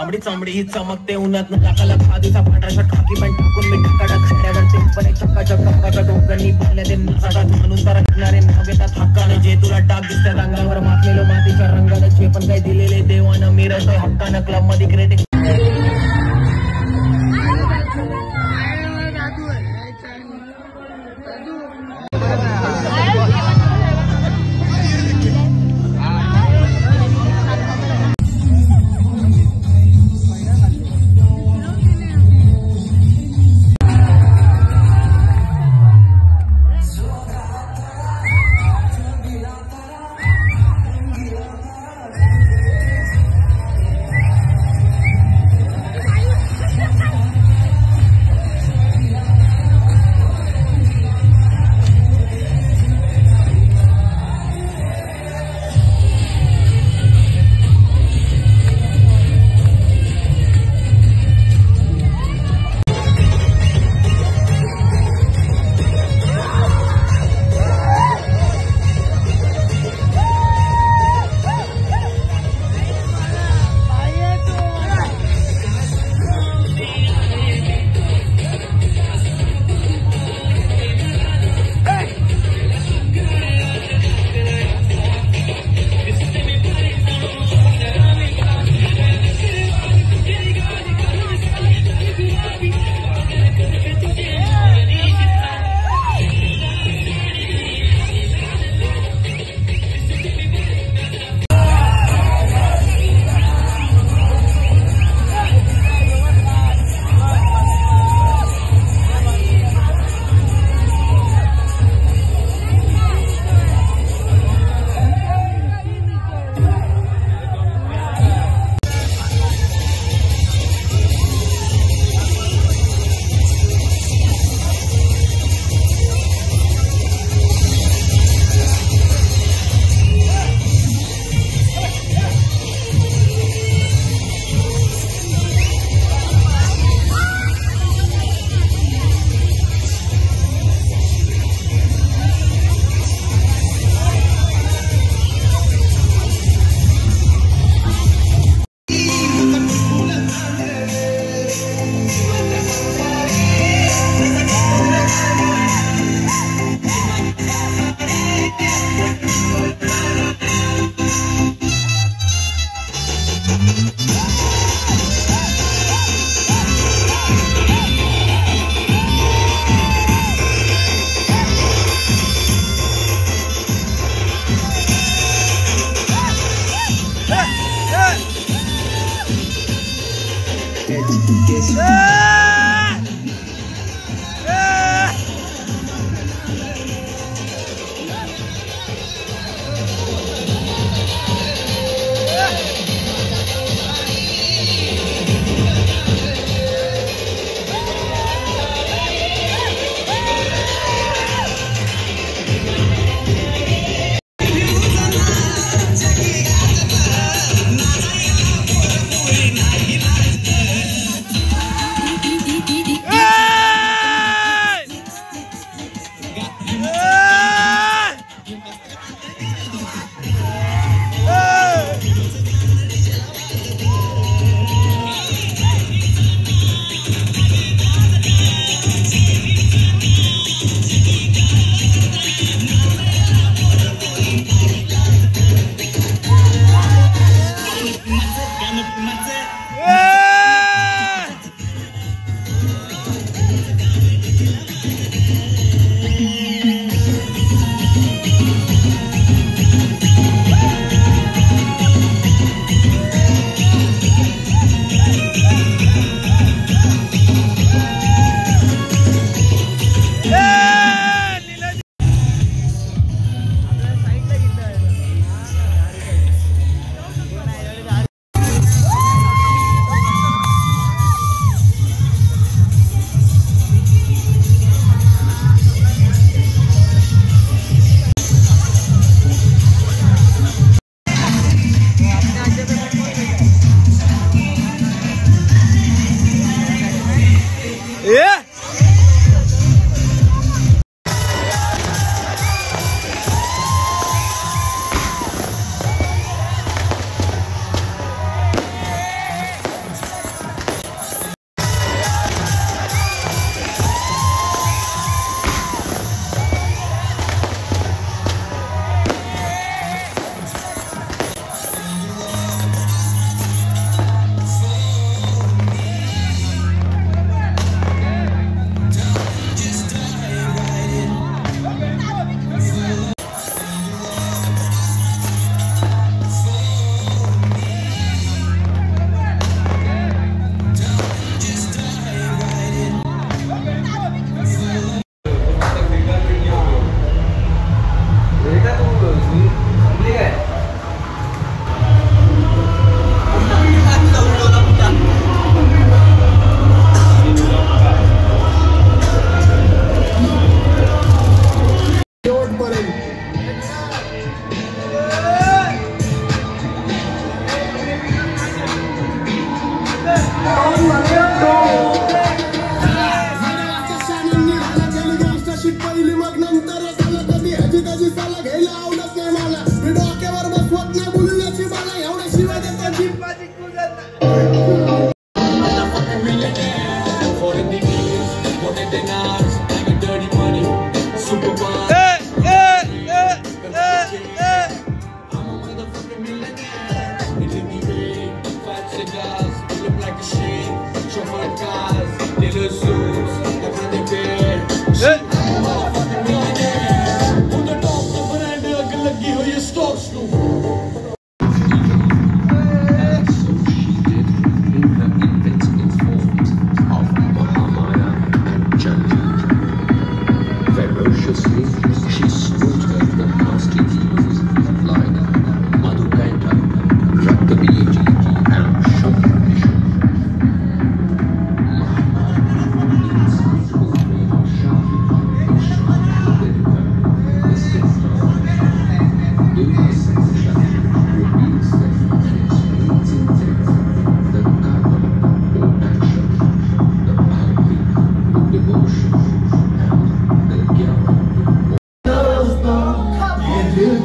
तांबडी चांबडी ही चमकते उन्हात नाकाला खादीचा पांढरा शर्ट खाकी पॅन्ट टाकून मी ढकाढक खड्यावरचे पण एक चक्का चक्का दोघांनी पाहिल्या ते नसातात म्हणून तर रखणारे नाव घेतात हक्काने जे तुला टाक दिसतात अंगावर माखलेलो मातीच्या रंगाला जे पण काही दिलेले देवानं मिरवतोय हक्कानं क्लब मध्ये क्रिटिक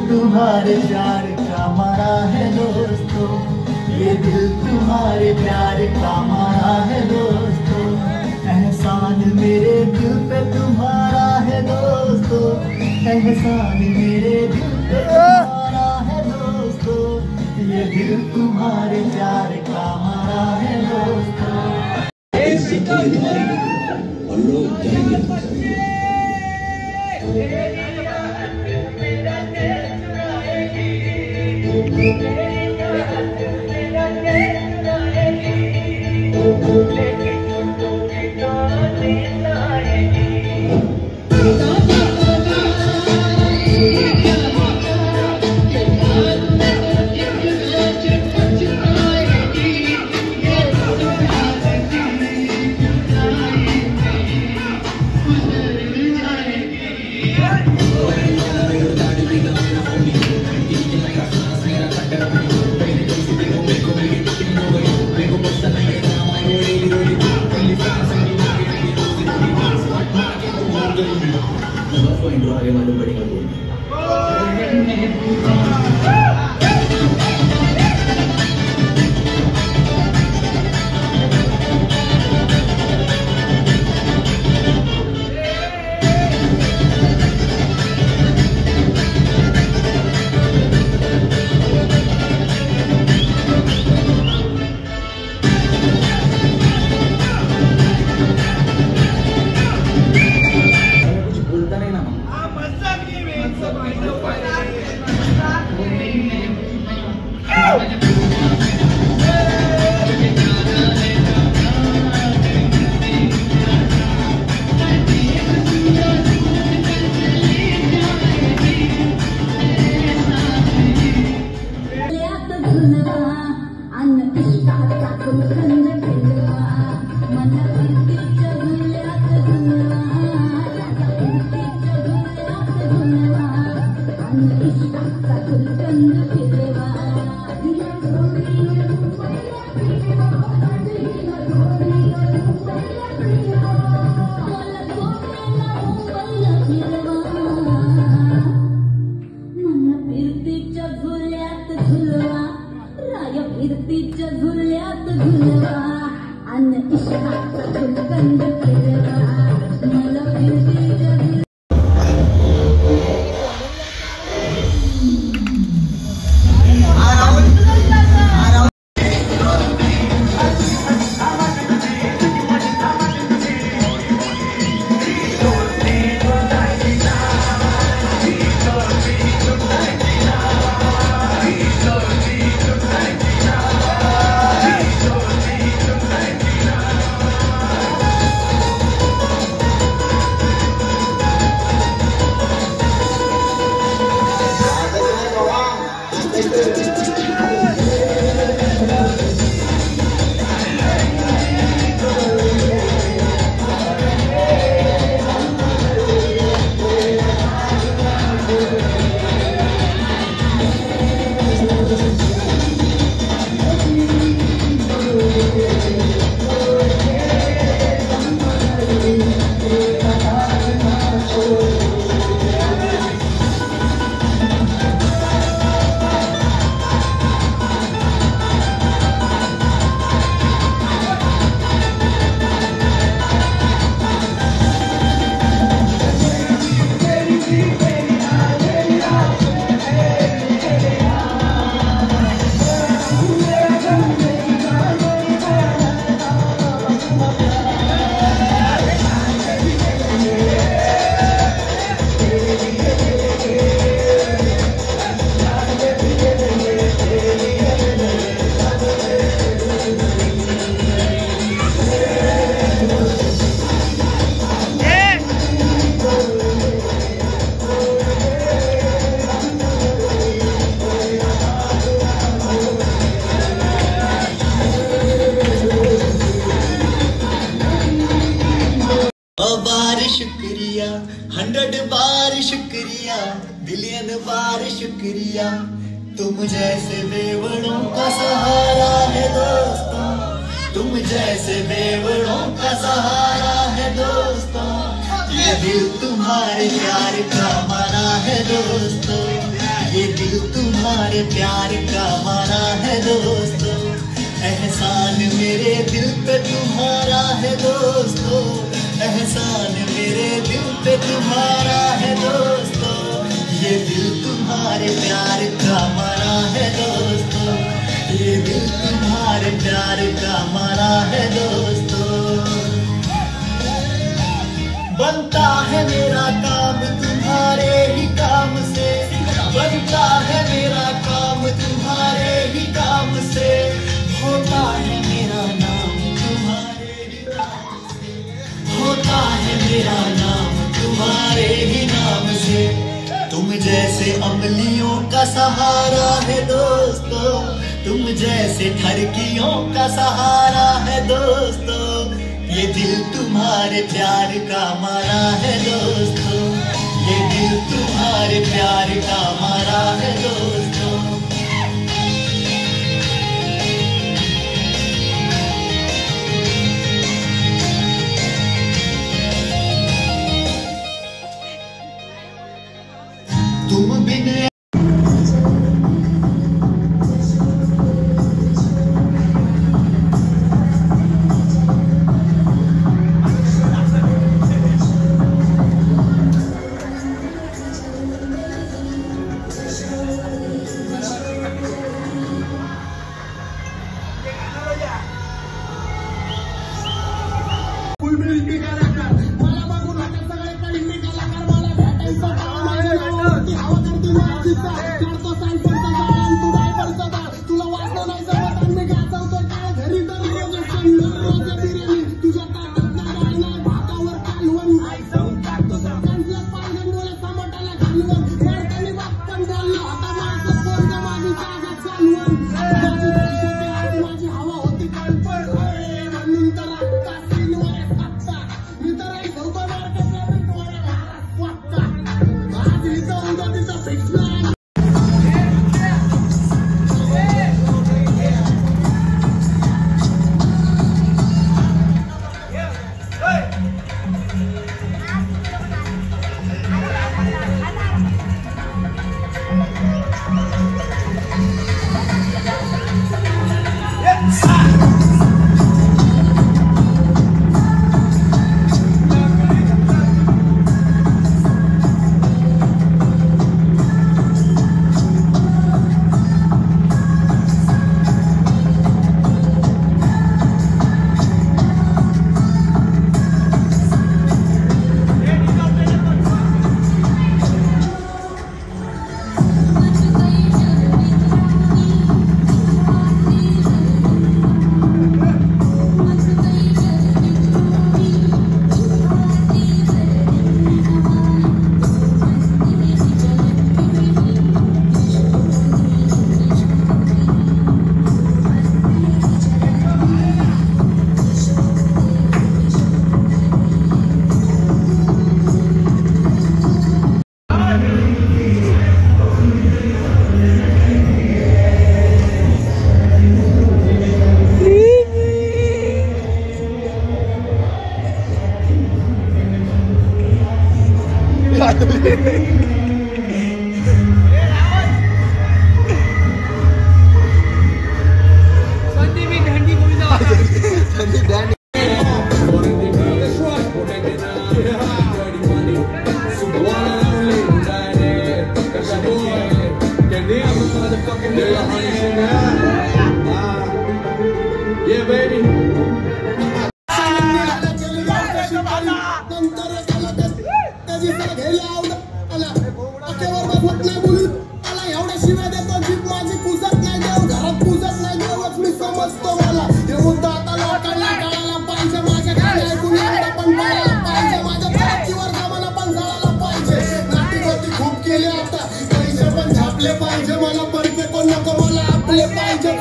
तुम्हारे प्यार का मारा है दोस्तों, ये दिल तुम्हारे प्यार का मारा है दोस्तों, एहसान मेरे दिल पे तुम्हारा है दोस्तों, एहसान मेरे दिल पे तुम्हारा है दोस्तों, ये दिल तुम्हारे प्यार का मारा है दोस्तों। बार शुक्रिया, 100 बार शुक्रिया, बिलियन बार शुक्रिया। तुम जैसे बेवड़ों का सहारा है दोस्तों, तुम जैसे बेवड़ों का सहारा है दोस्तों। ये दिल तुम्हारे प्यार का मारा है दोस्तों, ये दिल तुम्हारे प्यार का मारा है दोस्तों। एहसान मेरे दिल पे तुम्हारा है दोस्तों, एहसान मेरे दिल पे तुम्हारा है दोस्तों। ये दिल तुम्हारे प्यार का मारा है दोस्तों, ये दिल तुम्हारे प्यार का मारा है दोस्तों। बनता है मेरा काम तुम्हारे ही काम से, बनता है मेरा काम तुम्हारे ही काम से। होता है मेरा नाम तुम्हारे ही नाम से, होता है मेरा नाम तुम्हारे ही नाम से। तुम जैसे अमलियों का सहारा है दोस्तों, तुम जैसे ठरकियों का सहारा है दोस्तों। ये दिल तुम्हारे प्यार का मारा है दोस्तों, ये दिल तुम्हारे प्यार का मारा है दोस्तों। तुम बिन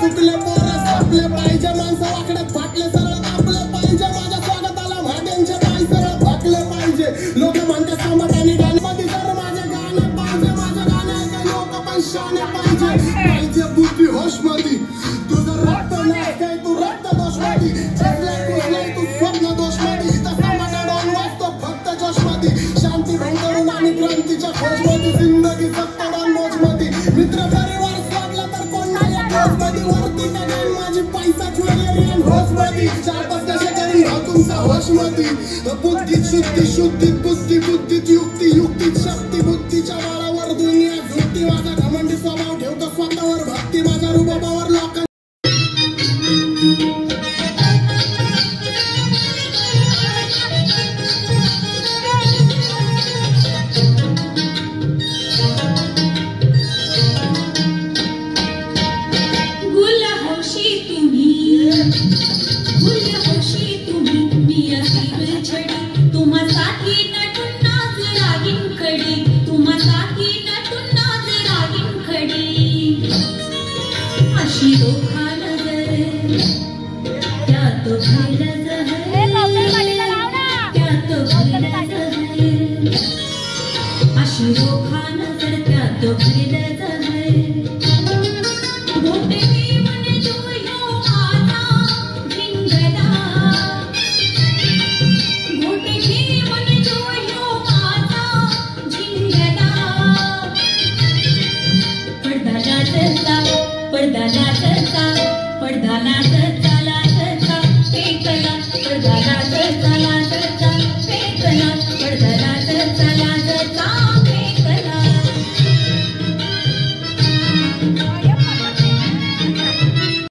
चुकले पोरं सापले पाहिजे, माणसं वाकड्यात फाटले सरळ कापले पाहिजे. माझ्या स्वागताला भाड्यांचे पाय सरळ फाकले पाहिजे. शाश्वती बुद्धीत शुद्धी शुद्धीत बुद्धी बुद्धीत युक्ती युक्तीत शक्ती बुद्धीच्या बाळावर दुनिया झुकती माझा घमंडी स्वभाव ठेवतो स्वतःवर भक्ती माझ्या रुबाबावर लोकांना अशी दोघा नजर त्या दोघा